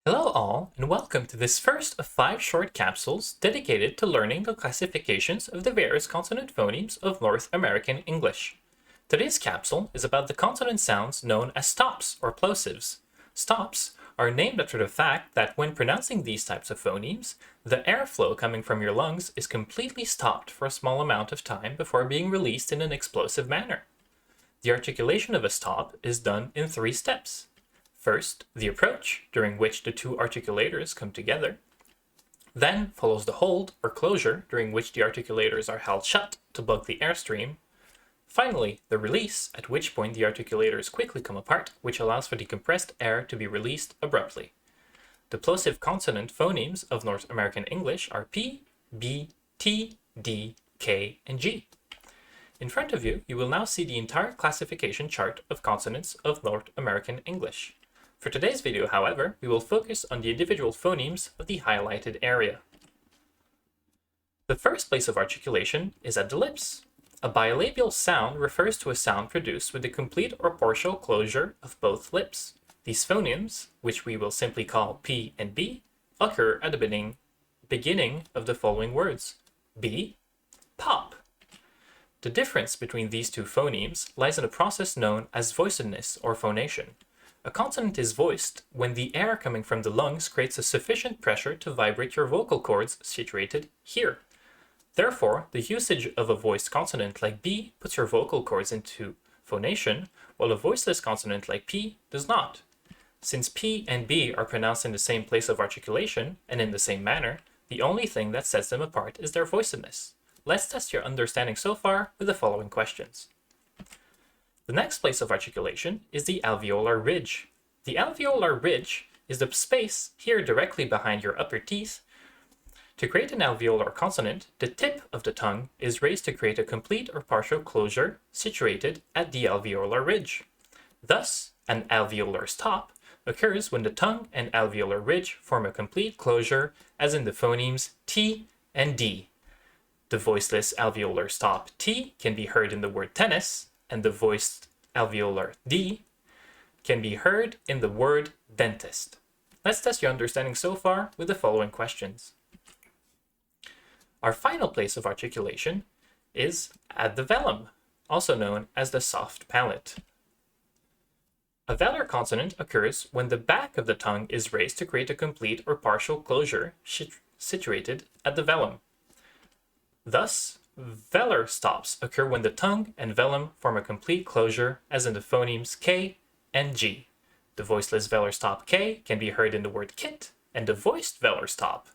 Hello all, and welcome to this first of 5 short capsules dedicated to learning the classifications of the various consonant phonemes of North American English. Today's capsule is about the consonant sounds known as stops or plosives. Stops are named after the fact that when pronouncing these types of phonemes, the airflow coming from your lungs is completely stopped for a small amount of time before being released in an explosive manner. The articulation of a stop is done in 3 steps. First, the approach, during which the two articulators come together. Then follows the hold or closure, during which the articulators are held shut to block the airstream. Finally, the release, at which point the articulators quickly come apart, which allows for the compressed air to be released abruptly. The plosive consonant phonemes of North American English are P, B, T, D, K, and G. In front of you, you will now see the entire classification chart of consonants of North American English. For today's video, however, we will focus on the individual phonemes of the highlighted area. The first place of articulation is at the lips. A bilabial sound refers to a sound produced with the complete or partial closure of both lips. These phonemes, which we will simply call P and B, occur at the beginning of the following words: B, pop. The difference between these two phonemes lies in a process known as voicedness or phonation. A consonant is voiced when the air coming from the lungs creates a sufficient pressure to vibrate your vocal cords situated here. Therefore, the usage of a voiced consonant like B puts your vocal cords into phonation, while a voiceless consonant like P does not. Since P and B are pronounced in the same place of articulation and in the same manner, the only thing that sets them apart is their voicedness. Let's test your understanding so far with the following questions. The next place of articulation is the alveolar ridge. The alveolar ridge is the space here directly behind your upper teeth. To create an alveolar consonant, the tip of the tongue is raised to create a complete or partial closure situated at the alveolar ridge. Thus, an alveolar stop occurs when the tongue and alveolar ridge form a complete closure, as in the phonemes T and D. The voiceless alveolar stop T can be heard in the word tennis, and the voiced alveolar D can be heard in the word dentist. Let's test your understanding so far with the following questions. Our final place of articulation is at the velum, also known as the soft palate. A velar consonant occurs when the back of the tongue is raised to create a complete or partial closure situated at the velum. Thus, velar stops occur when the tongue and velum form a complete closure, as in the phonemes K and G. The voiceless velar stop K can be heard in the word kit, and the voiced velar stop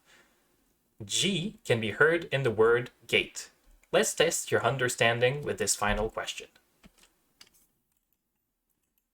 G can be heard in the word gate. Let's test your understanding with this final question.